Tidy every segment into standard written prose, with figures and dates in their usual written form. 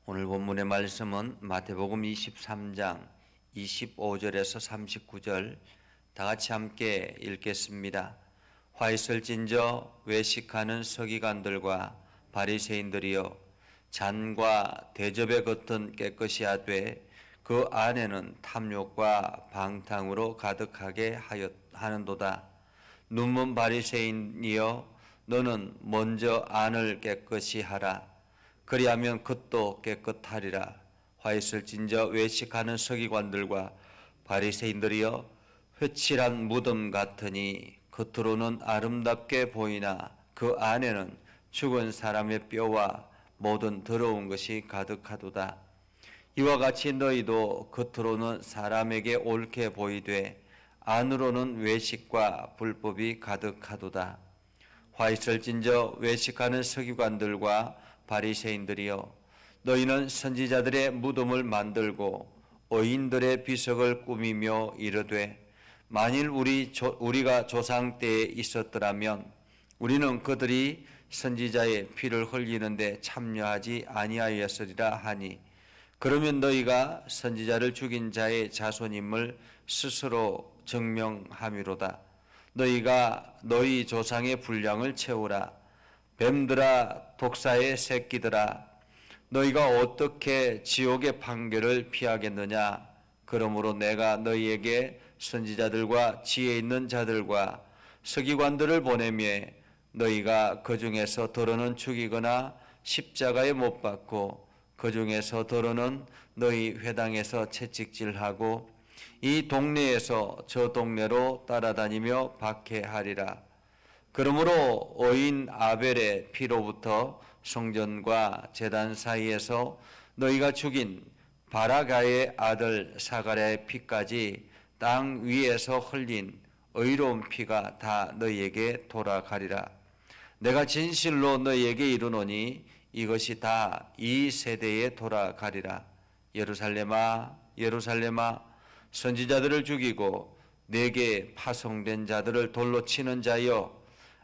오늘 본문의 말씀은 마태복음 23장 25절에서 39절 다 같이 함께 읽겠습니다. 화 있을진저 외식하는 서기관들과 바리새인들이여, 잔과 대접의 겉은 깨끗이 하되 그 안에는 탐욕과 방탕으로 가득하게 하는도다. 눈먼 바리새인이여, 너는 먼저 안을 깨끗이 하라. 그리하면 겉도 깨끗하리라. 화 있을진저 외식하는 서기관들과 바리새인들이여, 회칠한 무덤 같으니 겉으로는 아름답게 보이나 그 안에는 죽은 사람의 뼈와 모든 더러운 것이 가득하도다. 이와 같이 너희도 겉으로는 사람에게 옳게 보이되 안으로는 외식과 불법이 가득하도다. 화 있을진저 외식하는 서기관들과 바리새인들이여, 너희는 선지자들의 무덤을 만들고 의인들의 비석을 꾸미며 이르되, 만일 우리가 조상 때에 있었더라면 우리는 그들이 선지자의 피를 흘리는데 참여하지 아니하였으리라 하니, 그러면 너희가 선지자를 죽인 자의 자손임을 스스로 증명함이로다. 너희가 너희 조상의 분량을 채우라. 뱀들아, 독사의 새끼들아, 너희가 어떻게 지옥의 판결을 피하겠느냐? 그러므로 내가 너희에게 선지자들과 지혜 있는 자들과 서기관들을 보내며 너희가 그 중에서 더러는 죽이거나 십자가에 못 박고 그 중에서 더러는 너희 회당에서 채찍질하고 이 동네에서 저 동네로 따라다니며 박해하리라. 그러므로 의인 아벨의 피로부터 성전과 제단 사이에서 너희가 죽인 바라가의 아들 사가랴의 피까지 땅 위에서 흘린 의로운 피가 다 너희에게 돌아가리라. 내가 진실로 너희에게 이르노니 이것이 다 이 세대에 돌아가리라. 예루살렘아, 예루살렘아, 선지자들을 죽이고 내게 파송된 자들을 돌로 치는 자여,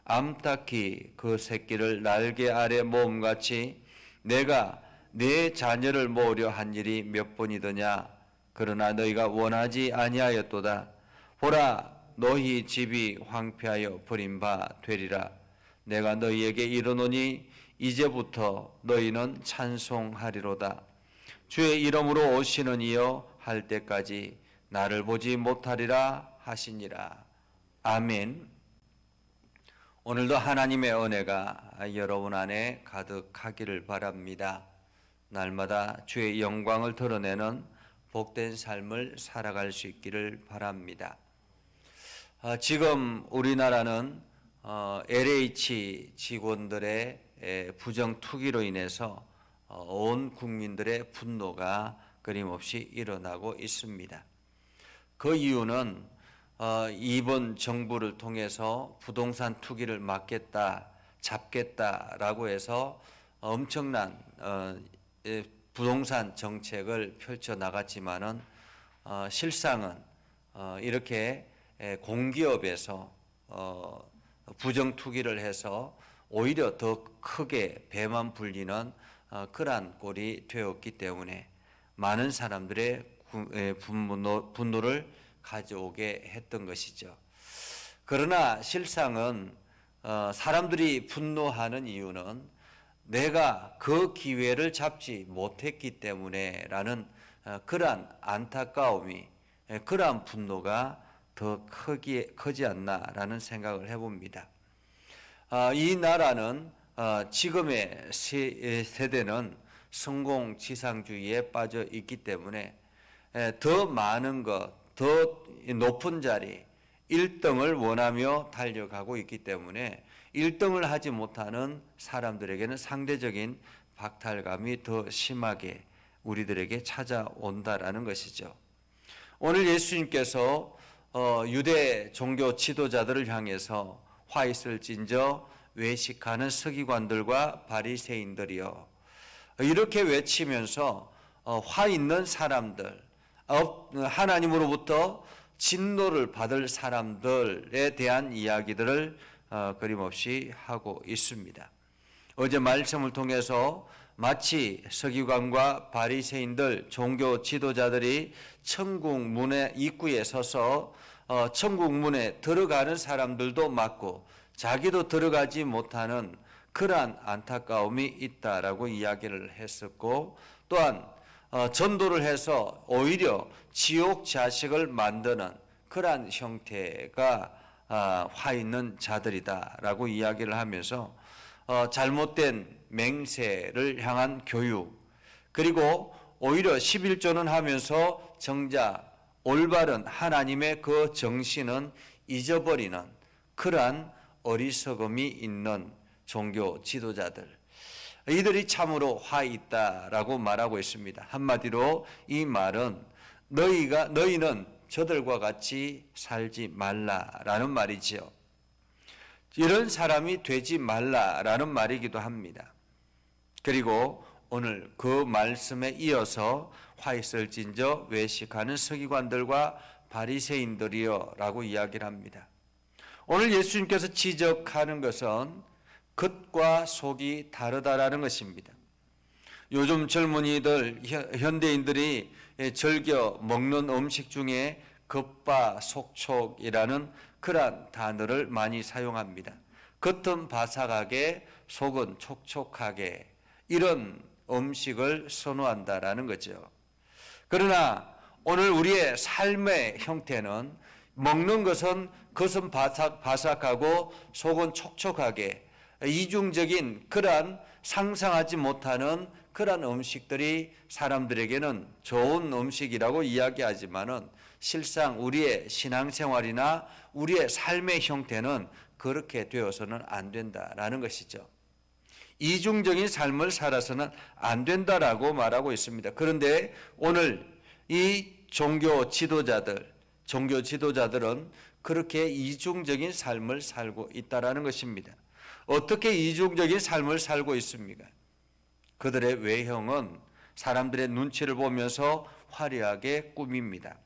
암탉이 그 새끼를 날개 아래 모음같이 내가 내 자녀를 모으려 한 일이 몇 번이더냐? 그러나 너희가 원하지 아니하였도다. 보라, 너희 집이 황폐하여 버린 바 되리라. 내가 너희에게 이르노니 이제부터 너희는 찬송하리로다. 주의 이름으로 오시는 이여 할 때까지 나를 보지 못하리라 하시니라. 아멘. 오늘도 하나님의 은혜가 여러분 안에 가득하기를 바랍니다. 날마다 주의 영광을 드러내는 복된 삶을 살아갈 수 있기를 바랍니다. 지금 우리나라는 LH 직원들의 부정투기로 인해서 온 국민들의 분노가 끊임없이 일어나고 있습니다. 그 이유는 이번 정부를 통해서 부동산 투기를 막겠다, 잡겠다라고 해서 엄청난 부동산 정책을 펼쳐 나갔지만은 실상은 이렇게 공기업에서 부정 투기를 해서 오히려 더 크게 배만 불리는 그러한 꼴이 되었기 때문에 많은 사람들의 분노를 가져오게 했던 것이죠. 그러나 실상은 사람들이 분노하는 이유는 내가 그 기회를 잡지 못했기 때문에 라는 그러한 안타까움이, 그러한 분노가 더 크지 않나라는 생각을 해봅니다. 이 나라는 지금의 세대는 성공지상주의에 빠져 있기 때문에 더 많은 것, 더 높은 자리, 1등을 원하며 달려가고 있기 때문에 1등을 하지 못하는 사람들에게는 상대적인 박탈감이 더 심하게 우리들에게 찾아온다라는 것이죠. 오늘 예수님께서 유대 종교 지도자들을 향해서 화 있을진저 외식하는 서기관들과 바리새인들이여, 이렇게 외치면서 화 있는 사람들, 하나님으로부터 진노를 받을 사람들에 대한 이야기들을 끊임없이 하고 있습니다. 어제 말씀을 통해서 마치 서기관과 바리새인들 종교 지도자들이 천국 문의 입구에 서서 천국 문에 들어가는 사람들도 맞고 자기도 들어가지 못하는 그러한 안타까움이 있다라고 이야기를 했었고, 또한 전도를 해서 오히려 지옥 자식을 만드는 그러한 형태가 화 있는 자들이다라고 이야기를 하면서 잘못된 맹세를 향한 교육, 그리고 오히려 11조는 하면서 정작 올바른 하나님의 그 정신은 잊어버리는 그러한 어리석음이 있는 종교 지도자들, 이들이 참으로 화 있다라고 말하고 있습니다. 한마디로 이 말은 너희는 저들과 같이 살지 말라라는 말이지요. 이런 사람이 되지 말라라는 말이기도 합니다. 그리고 오늘 그 말씀에 이어서 화 있을진저 외식하는 서기관들과 바리새인들이여 라고 이야기를 합니다. 오늘 예수님께서 지적하는 것은 겉과 속이 다르다라는 것입니다. 요즘 젊은이들, 현대인들이 즐겨 먹는 음식 중에 겉바속촉이라는 그러한 단어를 많이 사용합니다. 겉은 바삭하게 속은 촉촉하게, 이런 음식을 선호한다라는 거죠. 그러나 오늘 우리의 삶의 형태는 먹는 것은 겉은 바삭하고 속은 촉촉하게, 이중적인 그러한 상상하지 못하는 그러한 음식들이 사람들에게는 좋은 음식이라고 이야기하지만은 실상 우리의 신앙생활이나 우리의 삶의 형태는 그렇게 되어서는 안 된다라는 것이죠. 이중적인 삶을 살아서는 안 된다라고 말하고 있습니다. 그런데 오늘 이 종교 지도자들은 그렇게 이중적인 삶을 살고 있다라는 것입니다. 어떻게 이중적인 삶을 살고 있습니까? 그들의 외형은 사람들의 눈치를 보면서 화려하게 꾸밉니다.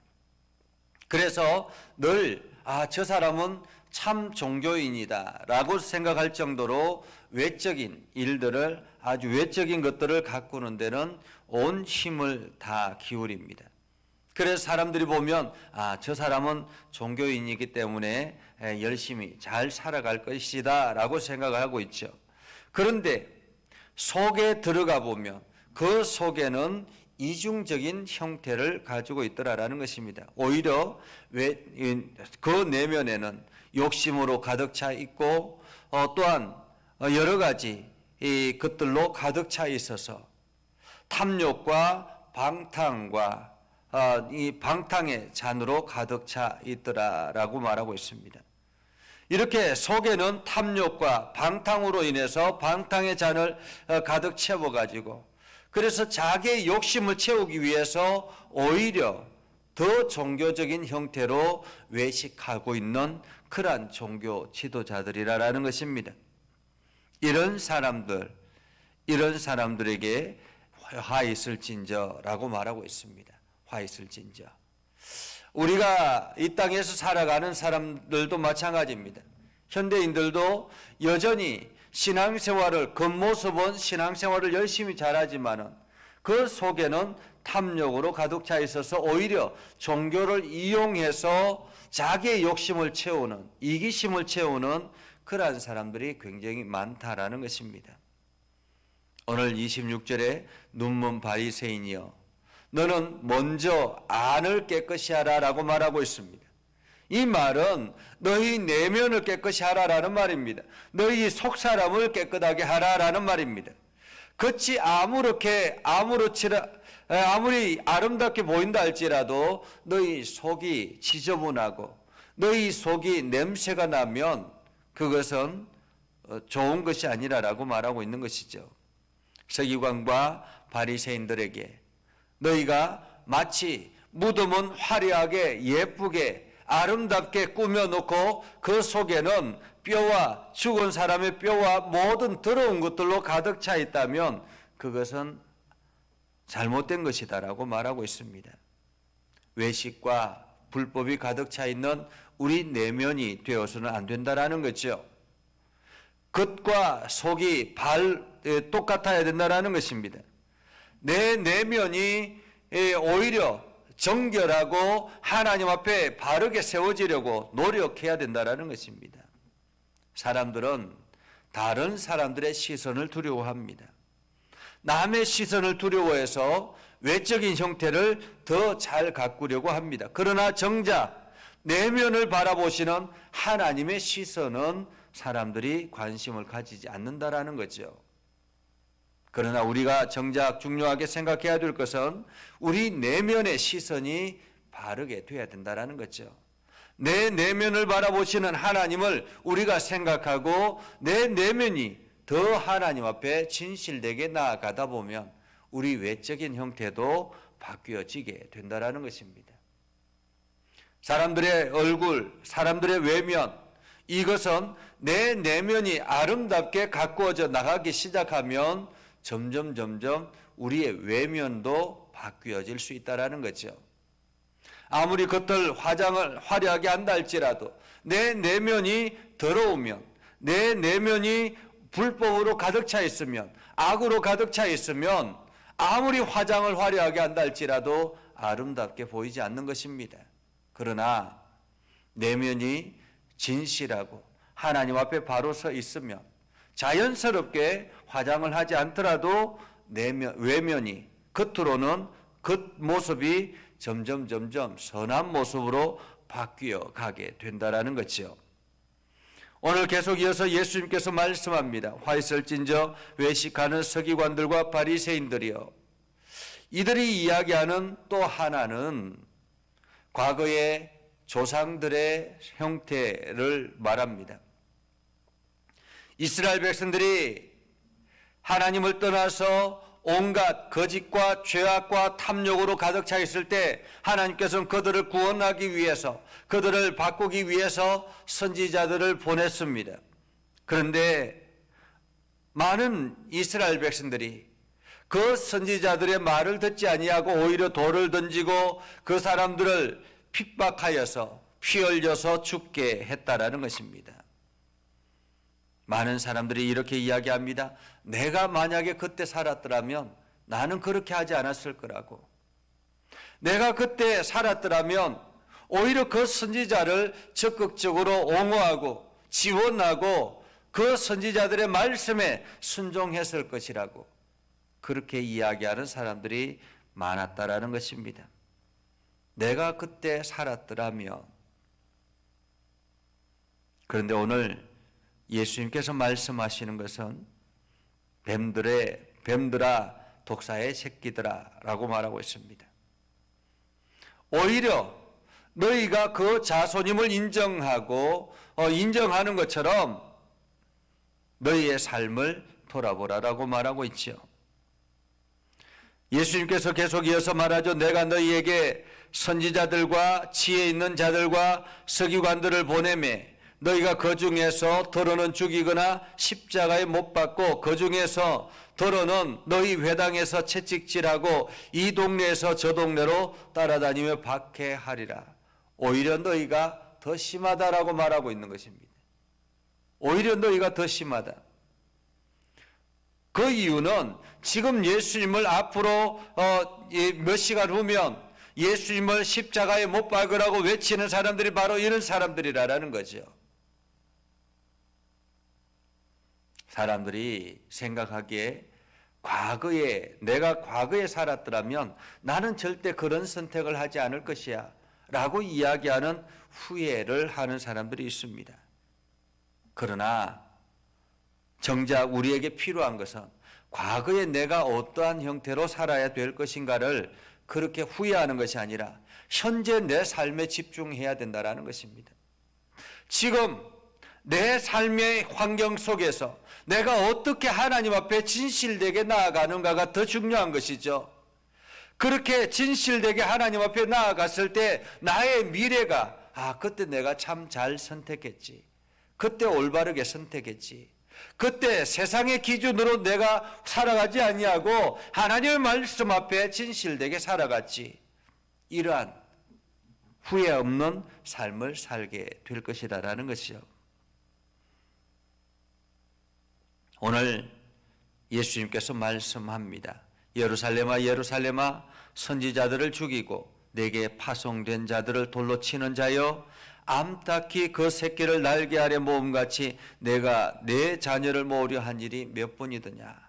그래서 늘 저 사람은 참 종교인이다 라고 생각할 정도로 외적인 일들을, 아주 외적인 것들을 가꾸는 데는 온 힘을 다 기울입니다. 그래서 사람들이 보면 저 사람은 종교인이기 때문에 열심히 잘 살아갈 것이다 라고 생각을 하고 있죠. 그런데 속에 들어가 보면 그 속에는 이중적인 형태를 가지고 있더라라는 것입니다. 오히려 그 내면에는 욕심으로 가득 차 있고 또한 여러 가지 것들로 가득 차 있어서 탐욕과 방탕과 이 방탕의 잔으로 가득 차 있더라라고 말하고 있습니다. 이렇게 속에는 탐욕과 방탕으로 인해서 방탕의 잔을 가득 채워가지고, 그래서 자기의 욕심을 채우기 위해서 오히려 더 종교적인 형태로 외식하고 있는 그러한 종교 지도자들이라는 것입니다. 이런 사람들에게 화 있을진저라고 말하고 있습니다. 화 있을진저. 우리가 이 땅에서 살아가는 사람들도 마찬가지입니다. 현대인들도 여전히 신앙생활을, 겉모습은 신앙생활을 열심히 잘하지만은 그 속에는 탐욕으로 가득 차 있어서 오히려 종교를 이용해서 자기의 욕심을 채우는, 이기심을 채우는 그러한 사람들이 굉장히 많다라는 것입니다. 오늘 26절에 눈먼 바리새인이여 너는 먼저 안을 깨끗이 하라라고 말하고 있습니다. 이 말은 너희 내면을 깨끗이 하라라는 말입니다. 너희 속사람을 깨끗하게 하라라는 말입니다. 겉이 아무리 아름답게 보인다 할지라도 너희 속이 지저분하고 너희 속이 냄새가 나면 그것은 좋은 것이 아니라라고 말하고 있는 것이죠. 서기관과 바리새인들에게 너희가 마치 무덤은 화려하게 예쁘게 아름답게 꾸며놓고 그 속에는 뼈와 죽은 사람의 뼈와 모든 더러운 것들로 가득 차 있다면 그것은 잘못된 것이다라고 말하고 있습니다. 외식과 불법이 가득 차 있는 우리 내면이 되어서는 안 된다라는 거죠. 겉과 속이 똑같아야 된다는 것입니다. 내 내면이 오히려 정결하고 하나님 앞에 바르게 세워지려고 노력해야 된다는 것입니다. 사람들은 다른 사람들의 시선을 두려워합니다. 남의 시선을 두려워해서 외적인 형태를 더 잘 가꾸려고 합니다. 그러나 정작 내면을 바라보시는 하나님의 시선은 사람들이 관심을 가지지 않는다라는 거죠. 그러나 우리가 정작 중요하게 생각해야 될 것은 우리 내면의 시선이 바르게 되어야 된다는 거죠. 내 내면을 바라보시는 하나님을 우리가 생각하고 내 내면이 더 하나님 앞에 진실되게 나아가다 보면 우리 외적인 형태도 바뀌어지게 된다는 것입니다. 사람들의 얼굴, 사람들의 외면, 이것은 내 내면이 아름답게 가꾸어져 나가기 시작하면 점점 우리의 외면도 바뀌어질 수 있다는 거죠. 아무리 겉을 화장을 화려하게 한다 할지라도 내 내면이 더러우면, 내 내면이 불법으로 가득 차 있으면, 악으로 가득 차 있으면 아무리 화장을 화려하게 한다 할지라도 아름답게 보이지 않는 것입니다. 그러나 내면이 진실하고 하나님 앞에 바로 서 있으면 자연스럽게 화장을 하지 않더라도 외면이, 겉으로는 겉모습이 점점 선한 모습으로 바뀌어 가게 된다는 거죠. 오늘 계속 이어서 예수님께서 말씀합니다. 화 있을진저 외식하는 서기관들과 바리새인들이여, 이들이 이야기하는 또 하나는 과거의 조상들의 형태를 말합니다. 이스라엘 백성들이 하나님을 떠나서 온갖 거짓과 죄악과 탐욕으로 가득 차 있을 때 하나님께서는 그들을 구원하기 위해서, 그들을 바꾸기 위해서 선지자들을 보냈습니다. 그런데 많은 이스라엘 백성들이 그 선지자들의 말을 듣지 아니하고 오히려 돌을 던지고 그 사람들을 핍박하여서 피 흘려서 죽게 했다라는 것입니다. 많은 사람들이 이렇게 이야기합니다. 내가 만약에 그때 살았더라면 나는 그렇게 하지 않았을 거라고. 내가 그때 살았더라면 오히려 그 선지자를 적극적으로 옹호하고 지원하고 그 선지자들의 말씀에 순종했을 것이라고 그렇게 이야기하는 사람들이 많았다라는 것입니다. 내가 그때 살았더라면. 그런데 오늘 예수님께서 말씀하시는 것은 뱀들아 독사의 새끼들아 라고 말하고 있습니다. 오히려 너희가 그 자손임을 인정하는 것처럼 너희의 삶을 돌아보라라고 말하고 있죠. 예수님께서 계속 이어서 말하죠. 내가 너희에게 선지자들과 지혜 있는 자들과 서기관들을 보내매 너희가 그 중에서 더러는 죽이거나 십자가에 못 박고 그 중에서 더러는 너희 회당에서 채찍질하고 이 동네에서 저 동네로 따라다니며 박해하리라. 오히려 너희가 더 심하다라고 말하고 있는 것입니다. 오히려 너희가 더 심하다. 그 이유는 지금 예수님을 앞으로 몇 시간 후면 예수님을 십자가에 못 박으라고 외치는 사람들이 바로 이런 사람들이라는 거죠. 사람들이 생각하기에 내가 과거에 살았더라면 나는 절대 그런 선택을 하지 않을 것이야 라고 이야기하는 후회를 하는 사람들이 있습니다. 그러나 정작 우리에게 필요한 것은 과거에 내가 어떠한 형태로 살아야 될 것인가를 그렇게 후회하는 것이 아니라 현재 내 삶에 집중해야 된다는 것입니다. 지금 내 삶의 환경 속에서 내가 어떻게 하나님 앞에 진실되게 나아가는가가 더 중요한 것이죠. 그렇게 진실되게 하나님 앞에 나아갔을 때 나의 미래가 그때 내가 참 잘 선택했지. 그때 올바르게 선택했지. 그때 세상의 기준으로 내가 살아가지 아니하고 하나님의 말씀 앞에 진실되게 살아갔지. 이러한 후회 없는 삶을 살게 될 것이다라는 것이죠. 오늘 예수님께서 말씀합니다. 예루살렘아 예루살렘아 선지자들을 죽이고 내게 파송된 자들을 돌로 치는 자여, 암탉이 그 새끼를 날개 아래 모음같이 내가 내 자녀를 모으려 한 일이 몇 번이더냐.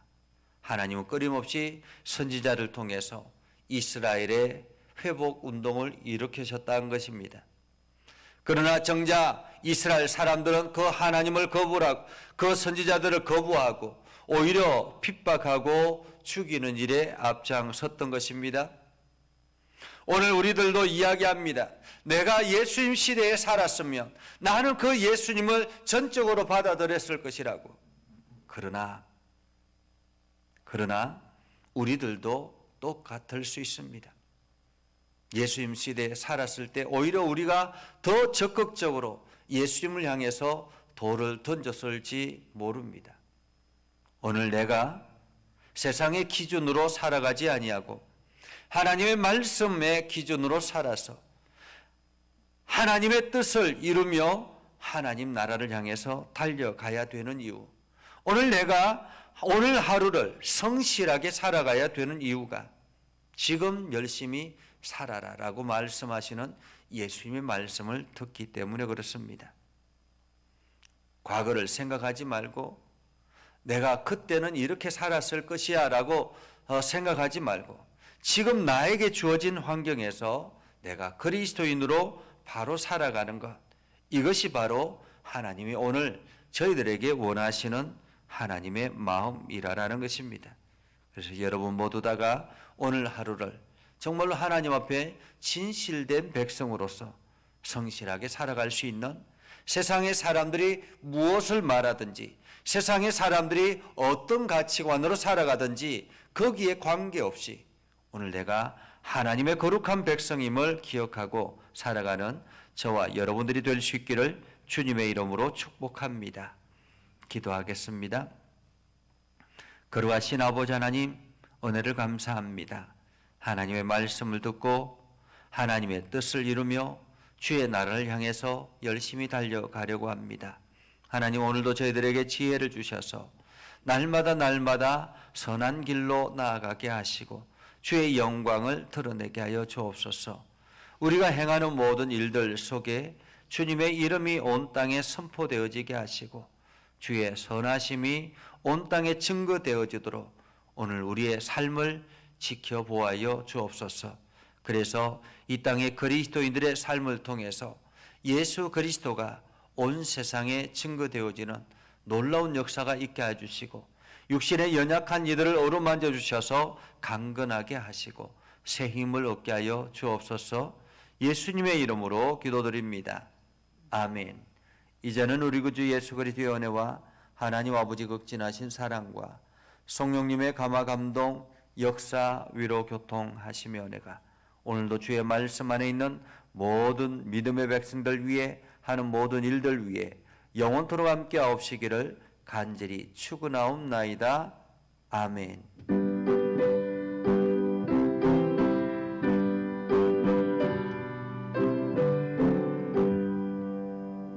하나님은 끊임없이 선지자를 통해서 이스라엘의 회복 운동을 일으키셨다는 것입니다. 그러나 정작 이스라엘 사람들은 그 하나님을 거부하고 그 선지자들을 거부하고 오히려 핍박하고 죽이는 일에 앞장섰던 것입니다. 오늘 우리들도 이야기합니다. 내가 예수님 시대에 살았으면 나는 그 예수님을 전적으로 받아들였을 것이라고. 그러나 우리들도 똑같을 수 있습니다. 예수님 시대에 살았을 때 오히려 우리가 더 적극적으로 예수님을 향해서 돌을 던졌을지 모릅니다. 오늘 내가 세상의 기준으로 살아가지 아니하고 하나님의 말씀의 기준으로 살아서 하나님의 뜻을 이루며 하나님 나라를 향해서 달려가야 되는 이유, 오늘 내가 오늘 하루를 성실하게 살아가야 되는 이유가 지금 열심히 살아라라고 말씀하시는 예수님의 말씀을 듣기 때문에 그렇습니다. 과거를 생각하지 말고 내가 그때는 이렇게 살았을 것이야 라고 생각하지 말고 지금 나에게 주어진 환경에서 내가 그리스도인으로 바로 살아가는 것, 이것이 바로 하나님이 오늘 저희들에게 원하시는 하나님의 마음이라는 것입니다. 그래서 여러분 모두 다가 오늘 하루를 정말로 하나님 앞에 진실된 백성으로서 성실하게 살아갈 수 있는, 세상의 사람들이 무엇을 말하든지 세상의 사람들이 어떤 가치관으로 살아가든지 거기에 관계없이 오늘 내가 하나님의 거룩한 백성임을 기억하고 살아가는 저와 여러분들이 될 수 있기를 주님의 이름으로 축복합니다. 기도하겠습니다. 거룩하신 아버지 하나님, 은혜를 감사합니다. 하나님의 말씀을 듣고 하나님의 뜻을 이루며 주의 나라를 향해서 열심히 달려가려고 합니다. 하나님, 오늘도 저희들에게 지혜를 주셔서 날마다 선한 길로 나아가게 하시고 주의 영광을 드러내게 하여 주옵소서. 우리가 행하는 모든 일들 속에 주님의 이름이 온 땅에 선포되어지게 하시고 주의 선하심이 온 땅에 증거되어지도록 오늘 우리의 삶을 지켜보아여 주옵소서. 그래서 이 땅의 그리스도인들의 삶을 통해서 예수 그리스도가 온 세상에 증거되어지는 놀라운 역사가 있게 해주시고 육신의 연약한 이들을 어루만져 주셔서 강건하게 하시고 새 힘을 얻게 하여 주옵소서. 예수님의 이름으로 기도드립니다. 아멘. 이제는 우리 구주 예수 그리스도의 은혜와 하나님 아버지 극진하신 사랑과 성령님의 감화 감동 역사 위로 교통하시며 은혜가 오늘도 주의 말씀 안에 있는 모든 믿음의 백성들 위해 하는 모든 일들 위해 영원토록 함께 하옵시기를 간절히 축원하옵나이다. 아멘.